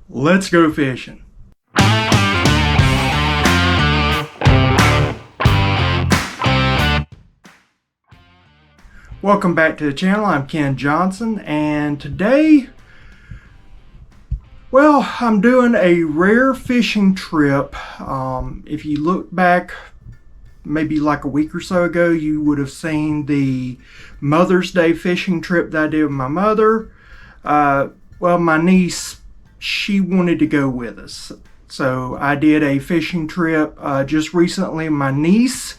Let's go fishing. Welcome back to the channel. I'm Ken Johnson, and today, well, I'm doing a rare fishing trip. If you look back maybe like a week or so ago, you would have seen the Mother's Day fishing trip that I did with my mother. Well, my niece, she wanted to go with us. So I did a fishing trip just recently, my niece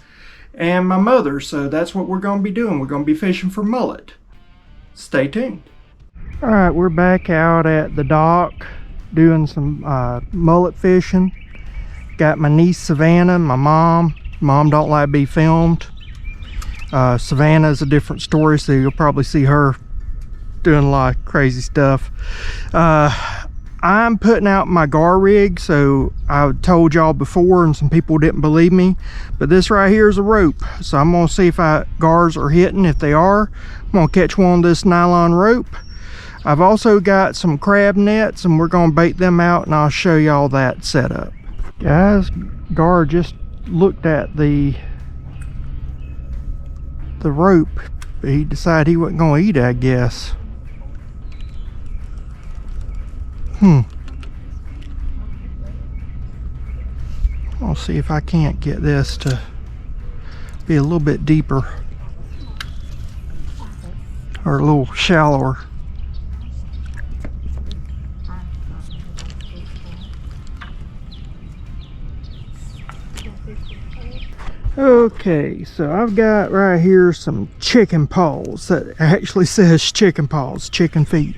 and my mother. So that's what we're going to be doing. We're going to be fishing for mullet. Stay tuned. All right, we're back out at the dock doing some mullet fishing. Got my niece Savannah, my mom. Mom don't like to be filmed. Savannah is a different story, so you'll probably see her doing a lot of crazy stuff. I'm putting out my gar rig, so I told y'all before and some people didn't believe me, but this right here is a rope. So I'm gonna see if gars are hitting. If they are, I'm gonna catch one of this nylon rope. I've also got some crab nets and we're gonna bait them out, and I'll show y'all that setup. Guys, Gar just looked at the rope, but he decided he wasn't gonna eat it, I guess. I'll see if I can't get this to be a little bit deeper or a little shallower. Okay, so I've got right here some chicken paws. That actually says chicken paws, chicken feet.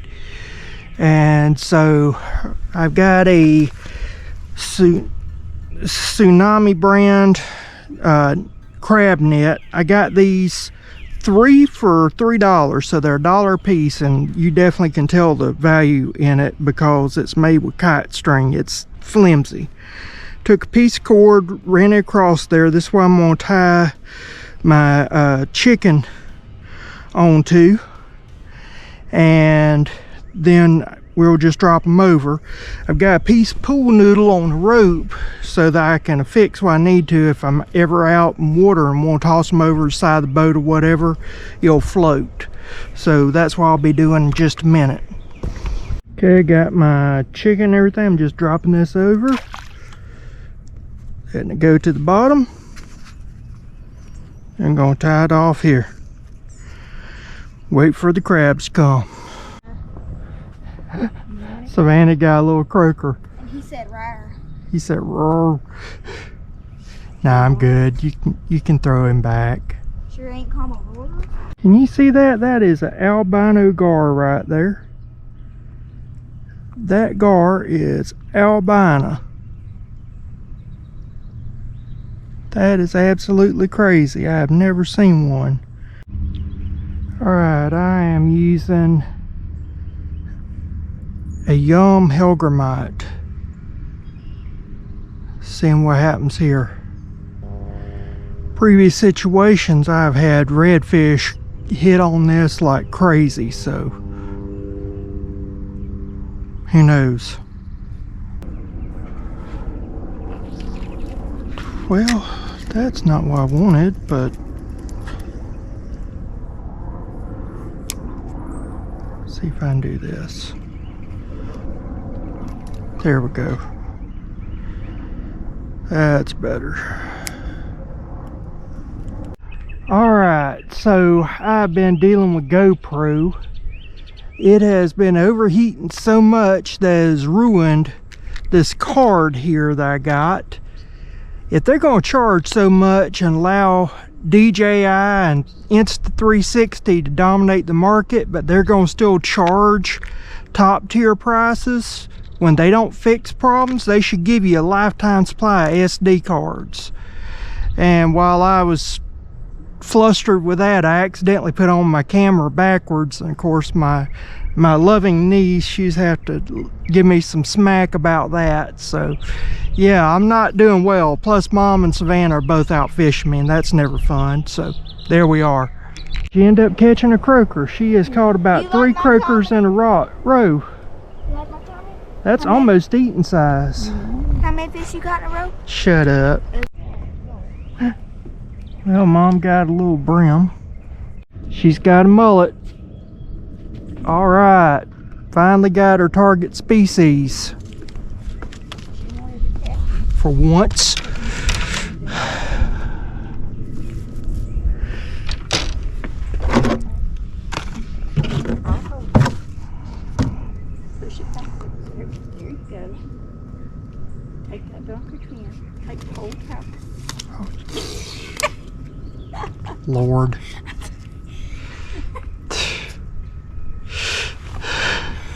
And so I've got a Tsunami brand crab net. I got these 3 for $3, so they're $1 a piece, and you definitely can tell the value in it because it's made with kite string. It's flimsy. Took a piece of cord, ran it across there. This is what I'm going to tie my chicken onto, and then we'll just drop them over. I've got a piece of pool noodle on the rope so that I can affix what I need to if I'm ever out in water and want to toss them over the side of the boat or whatever. It'll float. So that's what I'll be doing in just a minute. Okay, got my chicken and everything. I'm just dropping this over. Letting it go to the bottom. I'm going to tie it off here. Wait for the crabs to come. Savannah got a little croaker. And he said rawr. He said roar. Nah, I'm good. You can throw him back. Sure ain't calm a roar. Can you see that? That is an albino gar right there. That gar is albino. That is absolutely crazy. I have never seen one. Alright, I am using a Yum Helgramite. Seeing what happens here. Previous situations I've had redfish hit on this like crazy, so who knows. Well, that's not what I wanted, but see if I can do this. There we go. That's better. Alright, so I've been dealing with GoPro. It has been overheating so much that has ruined this card here that I got. If they're going to charge so much and allow DJI and Insta360 to dominate the market, but they're going to still charge top tier prices when they don't fix problems, they should give you a lifetime supply of SD cards. And while I was flustered with that, I accidentally put on my camera backwards, and of course my loving niece, she's have to give me some smack about that. So yeah, I'm not doing well. Plus Mom and Savannah are both out fishing me, and that's never fun. So there we are. She ended up catching a croaker. She has caught about 3 croakers in a row. You like my Tommy? That's almost eating size. How many fish you got in a row? Shut up. Well, Mom got a little brim. She's got a mullet. All right. Finally got her target species. For once. Push it back. There you go. Take that bunker in. Take the whole top. Lord.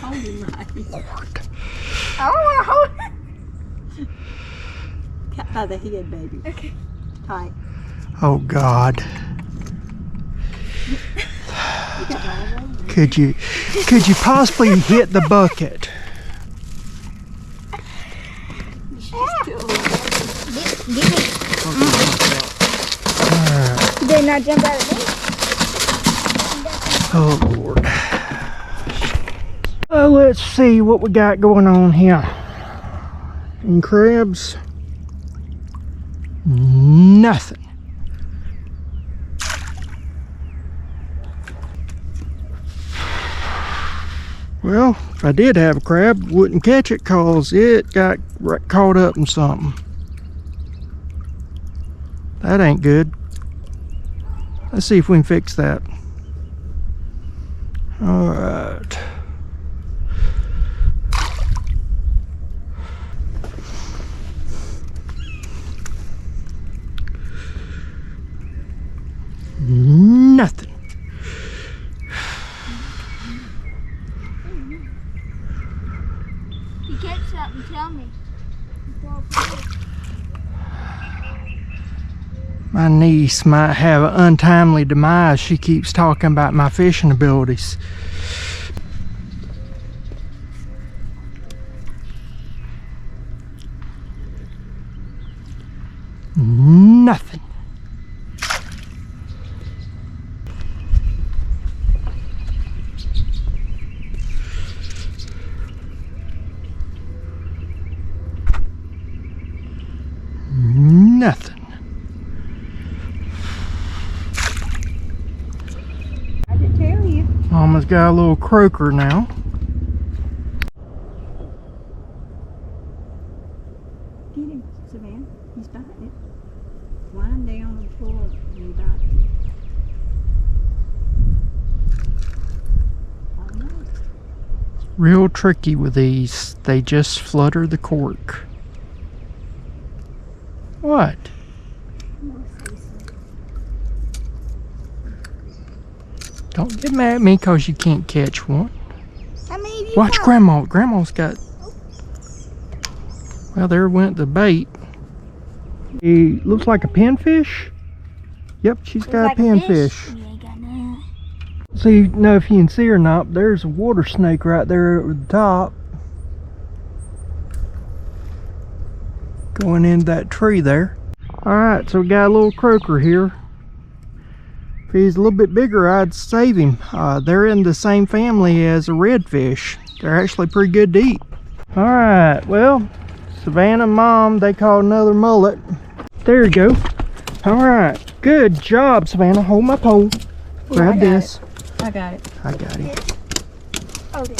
Hold him right. Lord. Oh, Cut by the head, baby. okay. Tight. Oh God. You got all of them. Could you possibly hit the bucket? Give me. You did not jump out of me. Oh Lord. Let's see what we got going on here. In crabs, nothing. Well, if I did have a crab, wouldn't catch it cause it got caught up in something. That ain't good. Let's see if we can fix that. All right. Nothing. If you catch something, tell me. My niece might have an untimely demise. She keeps talking about my fishing abilities. Nothing. Nothing. I did tell you. Mama's got a little croaker now. Get him, Savannah. He's biting it. Lying down on the floor and he bites it. Oh no. Real tricky with these. They just flutter the cork. What? Don't get mad at me because you can't catch one. How many have you Watch got? Grandma. Grandma's got... Well, there went the bait. He looks like a pinfish. Yep, she's got Like a a pinfish. You ain't got none. See, know if you can see or not, there's a water snake right there at the top. Going into that tree there. Alright, so we got a little croaker here. If he's a little bit bigger, I'd save him. They're in the same family as a redfish. They're actually pretty good to eat. Alright, well, Savannah and Mom, they caught another mullet. There you go. Alright, good job, Savannah. Hold my pole. Grab this. I got it. I got him. Oh, there.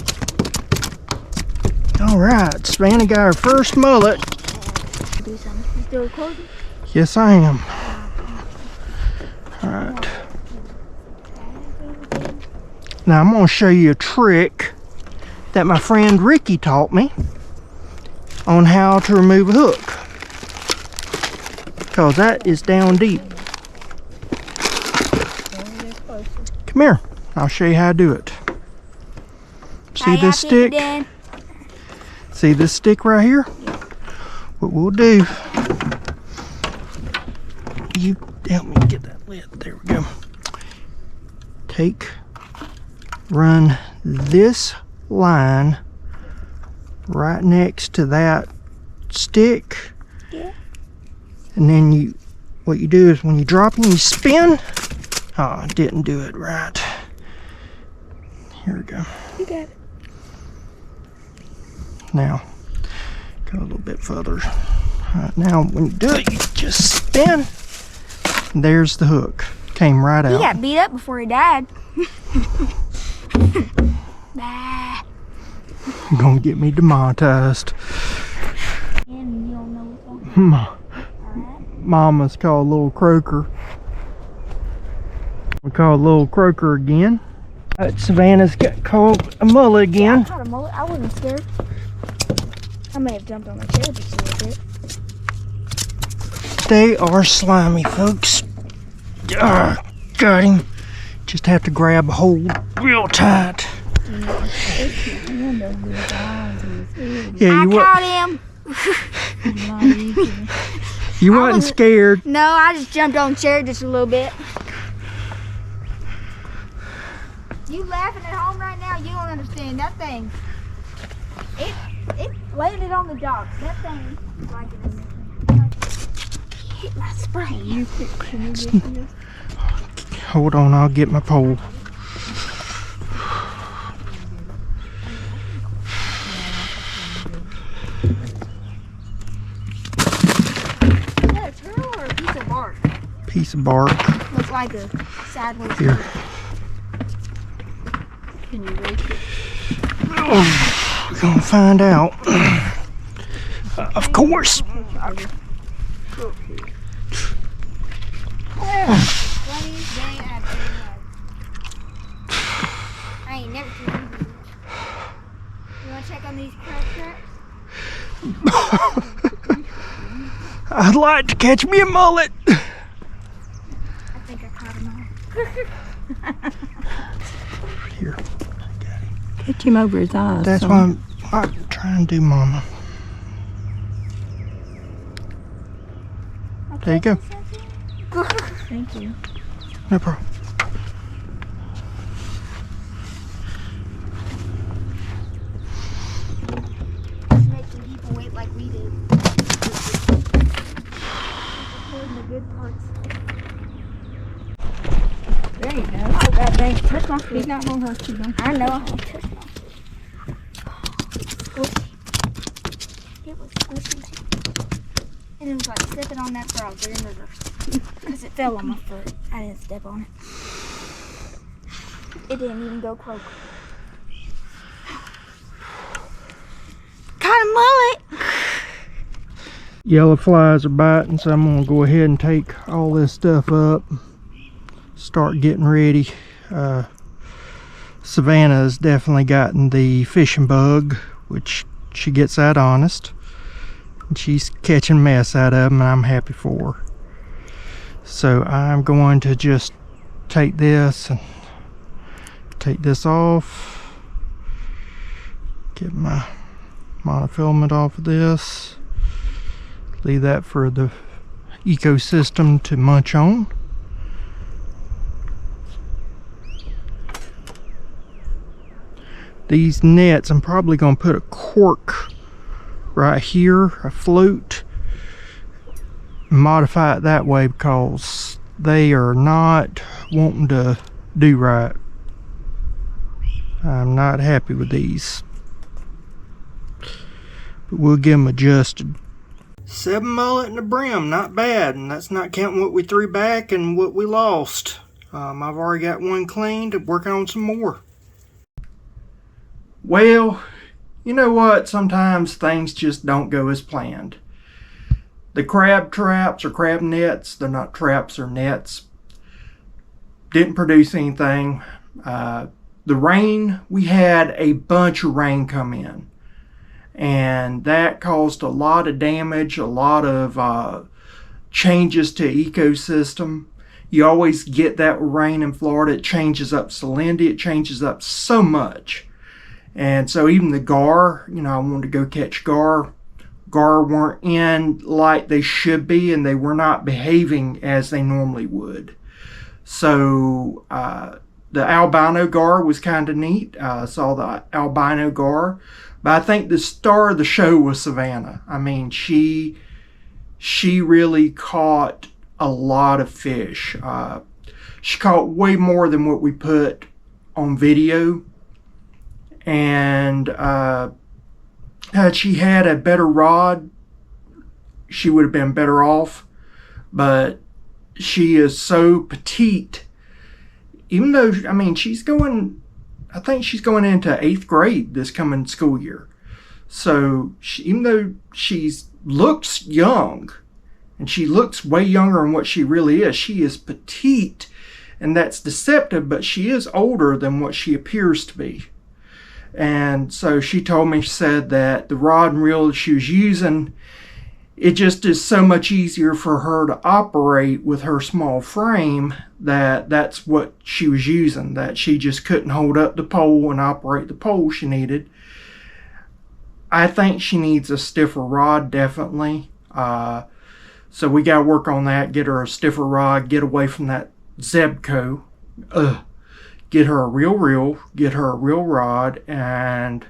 Alright, Savannah got her first mullet. Do something. You still recording? Yes, I am. Alright. Now I'm going to show you a trick that my friend Ricky taught me on how to remove a hook. Because that is down deep. Come here. I'll show you how to do it. See this stick? See this stick right here? What we'll do, you help me get that lid. There we go. Run this line right next to that stick. Yeah. And then what you do is when you drop it, you spin. Oh, I didn't do it right. Here we go. You got it. Now, go a little bit further. Alright, now when you do it, you just spin. There's the hook. Came right out. He got beat up before he died. Bah. You're gonna get me demonetized. And you don't know what's going on. Alright. Mama's called Little Croaker. We call Little Croaker again. Savannah's got called a mullet I again. caught a mullet. I wasn't scared. I may have jumped on the chair just a little bit. They are slimy, folks. Got him. Just have to grab a hold real tight. Yeah, I caught him. You wasn't scared. No, I just jumped on the chair just a little bit. You laughing at home right now? You don't understand that thing. It landed on the dock. That thing is like it hit my spray. Can you get this? Hold on, I'll get my pole. Is that a turtle or a piece of bark? Piece of bark. Looks like a sideways. Here. Can you reach it? Oh, we're gonna find out. Of course. Funniest day I've ever had. I ain't never seen anything. You wanna check on these crab traps? I'd like to catch me a mullet. I think I caught him all. Here. Catch him over his eyes. That's what I'm trying to do, Mama. There you go. Thank you. No problem. Just making people wait like we did. Recording the good parts. There you go. Oh, God dang. Touch my He's feet. not gonna hurt you, though. I know. I won't touch my feet. Squishy. It was squishy. And it was like stepping on that frog, but in reverse. Because it fell on my foot. I didn't step on it. It didn't even go croak. Caught a mullet! Yellow flies are biting, so I'm gonna go ahead and take all this stuff up. Start getting ready. Savannah's definitely gotten the fishing bug, which she gets that honest. And she's catching mess out of them, and I'm happy for her. So I'm going to just take this and take this off. Get my monofilament off of this. Leave that for the ecosystem to munch on. These nets, I'm probably going to put a cork right here, a float, modify it that way because they are not wanting to do right. I'm not happy with these, but we'll get them adjusted. 7 mullet in the brim, not bad, and that's not counting what we threw back and what we lost. I've already got one cleaned, working on some more. Well, you know what? Sometimes things just don't go as planned. The crab traps or crab nets, they're not traps or nets, didn't produce anything. The rain, we had a bunch of rain come in, and that caused a lot of damage, a lot of changes to ecosystem. You always get that with rain in Florida. It changes up salinity, it changes up so much. And so even the gar, you know, I wanted to go catch gar. Gar weren't in like they should be, and they were not behaving as they normally would. So the albino gar was kind of neat. I saw the albino gar. But I think the star of the show was Savannah. I mean, she really caught a lot of fish. She caught way more than what we put on video. And had she had a better rod, she would have been better off. But she is so petite. Even though, I mean, I think she's going into 8th grade this coming school year. So even though she looks young, and she looks way younger than what she really is, she is petite, and that's deceptive, but she is older than what she appears to be. And so she told me, she said that the rod and reel that she was using, it just is so much easier for her to operate with her small frame, that's what she was using, that she just couldn't hold up the pole and operate the pole she needed. I think she needs a stiffer rod, definitely. So we got to work on that, get her a stiffer rod, get away from that Zebco. Get her a real reel, get her a real rod, and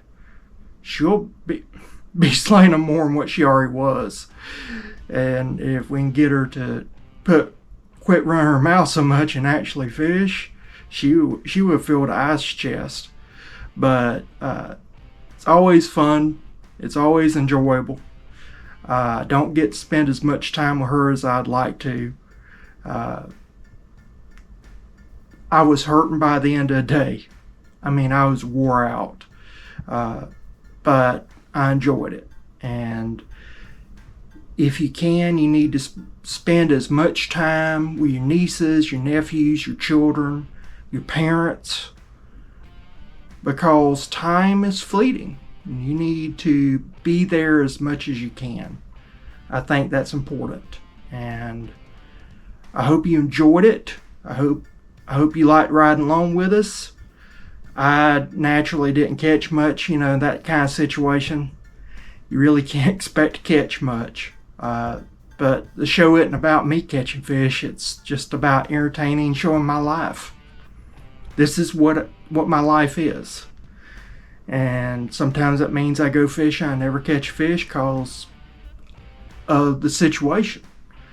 she'll be slaying them more than what she already was. And if we can get her to quit running her mouth so much and actually fish, she would fill the ice chest. But it's always fun. It's always enjoyable. Don't get to spend as much time with her as I'd like to. I was hurting by the end of the day. I mean, I was wore out. But I enjoyed it. And if you can, you need to spend as much time with your nieces, your nephews, your children, your parents, because time is fleeting. You need to be there as much as you can. I think that's important. And I hope you enjoyed it. I hope you liked riding along with us. I naturally didn't catch much, that kind of situation. You really can't expect to catch much. But the show isn't about me catching fish. It's just about entertaining, showing my life. This is what my life is. And sometimes that means I go fishing, I never catch fish because of the situation.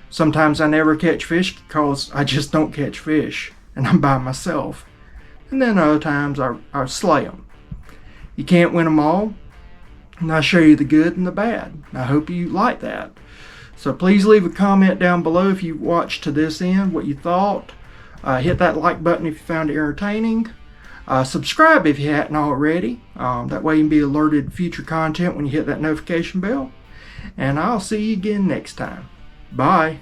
Sometimes I never catch fish because I just don't catch fish and I'm by myself. And then other times I slay them. You can't win them all, and I show you the good and the bad. I hope you like that. So please leave a comment down below if you watched to this end, what you thought. Hit that like button if you found it entertaining. Subscribe if you hadn't already. That way you can be alerted to future content when you hit that notification bell. And I'll see you again next time. Bye.